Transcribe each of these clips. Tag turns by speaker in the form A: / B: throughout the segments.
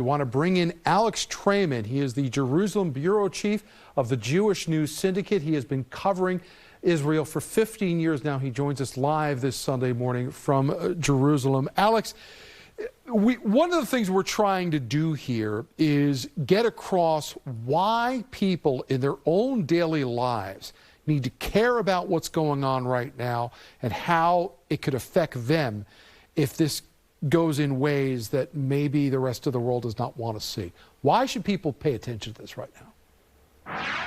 A: We want to bring in Alex Traiman. He is the Jerusalem bureau chief of the Jewish News Syndicate. He has been covering Israel for 15 years now. He joins us live this Sunday morning from Jerusalem. Alex, one of the things we're trying to do here is get across why people in their own daily lives need to care about what's going on right now and how it could affect them if this goes in ways that maybe the rest of the world does not want to see. Why should people pay attention to this right now?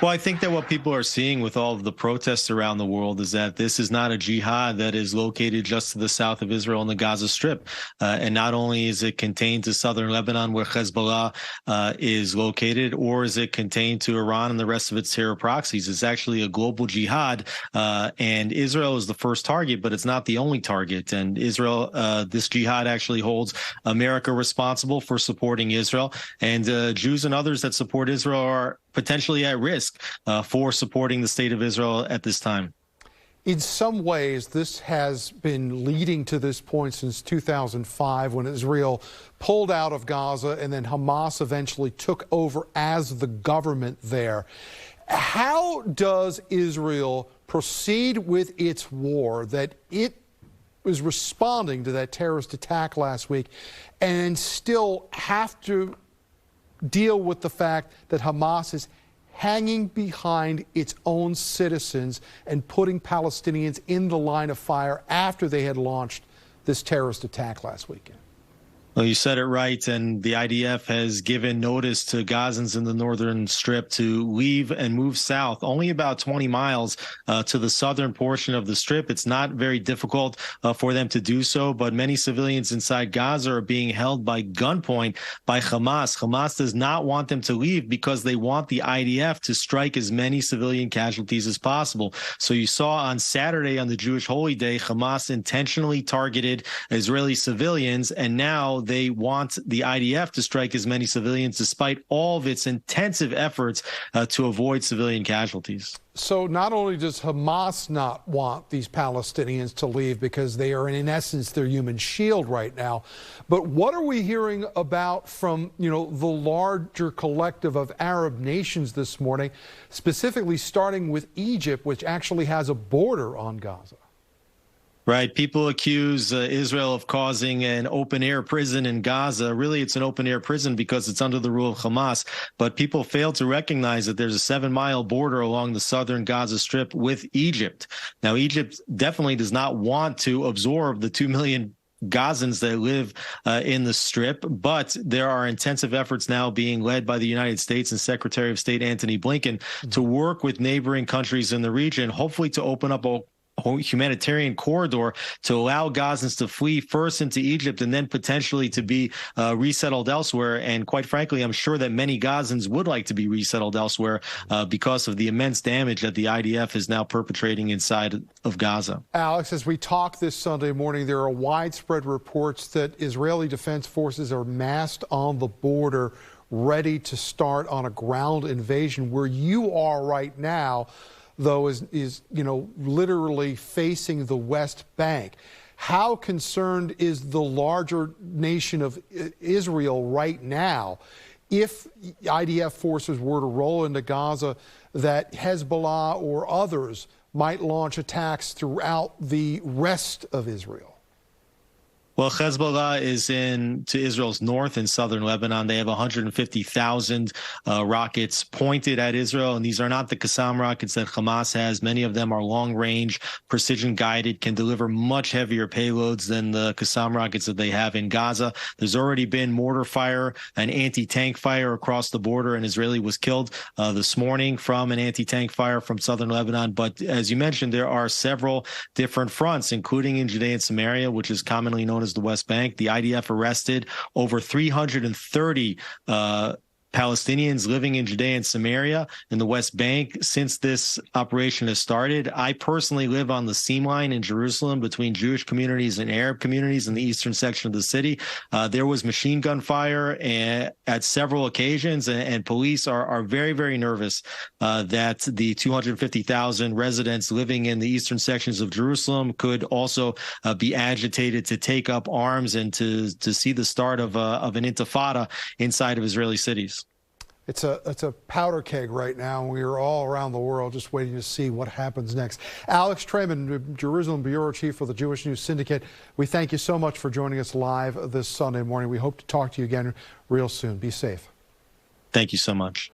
B: Well, I think that what people are seeing with all of the protests around the world is that this is not a jihad that is located just to the south of Israel in the Gaza Strip. And not only is it contained to southern Lebanon where Hezbollah is located, or is it contained to Iran and the rest of its terror proxies. It's actually a global jihad. And Israel is the first target, but it's not the only target. And Israel, this jihad actually holds America responsible for supporting Israel. And Jews and others that support Israel are potentially at risk for supporting the state of Israel at this time.
A: In some ways, this has been leading to this point since 2005 when Israel pulled out of Gaza and then Hamas eventually took over as the government there. How does Israel proceed with its war that it was responding to that terrorist attack last week and still have to deal with the fact that Hamas is hanging behind its own citizens and putting Palestinians in the line of fire after they had launched this terrorist attack last weekend?
B: Well, you said it right, and the IDF has given notice to Gazans in the northern strip to leave and move south, only about 20 miles to the southern portion of the strip. It's not very difficult for them to do so, but many civilians inside Gaza are being held by gunpoint by Hamas. Hamas does not want them to leave because they want the IDF to strike as many civilian casualties as possible. So you saw on Saturday on the Jewish Holy Day, Hamas intentionally targeted Israeli civilians, and now they want the IDF to strike as many civilians despite all of its intensive efforts to avoid civilian casualties.
A: So not only does Hamas not want these Palestinians to leave because they are in essence their human shield right now, but what are we hearing about from, the larger collective of Arab nations this morning, specifically starting with Egypt, which actually has a border on Gaza?
B: Right. People accuse Israel of causing an open-air prison in Gaza. Really, it's an open-air prison because it's under the rule of Hamas. But people fail to recognize that there's a 7-mile border along the southern Gaza Strip with Egypt. Now, Egypt definitely does not want to absorb the 2 million Gazans that live in the Strip, but there are intensive efforts now being led by the United States and Secretary of State Antony Blinken to work with neighboring countries in the region, hopefully to open up a humanitarian corridor to allow Gazans to flee first into Egypt and then potentially to be resettled elsewhere. And quite frankly, I'm sure that many Gazans would like to be resettled elsewhere because of the immense damage that the IDF is now perpetrating inside of Gaza.
A: Alex, as we talk this Sunday morning, there are widespread reports that Israeli defense forces are massed on the border, ready to start on a ground invasion. Where you are right now, though, is literally facing the West Bank. How concerned is the larger nation of Israel right now if IDF forces were to roll into Gaza that Hezbollah or others might launch attacks throughout the rest of Israel?
B: Well, Hezbollah is to Israel's north in southern Lebanon. They have 150,000 rockets pointed at Israel, and these are not the Qassam rockets that Hamas has. Many of them are long-range, precision-guided, can deliver much heavier payloads than the Qassam rockets that they have in Gaza. There's already been mortar fire and anti-tank fire across the border. An Israeli was killed this morning from an anti-tank fire from southern Lebanon. But as you mentioned, there are several different fronts, including in Judea and Samaria, which is commonly known as the West Bank. The IDF arrested over 330 Palestinians living in Judea and Samaria in the West Bank since this operation has started. I personally live on the seam line in Jerusalem between Jewish communities and Arab communities in the eastern section of the city. There was machine gun fire at several occasions, and police are very, very nervous that the 250,000 residents living in the eastern sections of Jerusalem could also be agitated to take up arms and to see the start of an intifada inside of Israeli cities.
A: It's a powder keg right now, and we are all around the world just waiting to see what happens next. Alex Traiman, Jerusalem Bureau Chief for the Jewish News Syndicate, we thank you so much for joining us live this Sunday morning. We hope to talk to you again real soon. Be safe.
B: Thank you so much.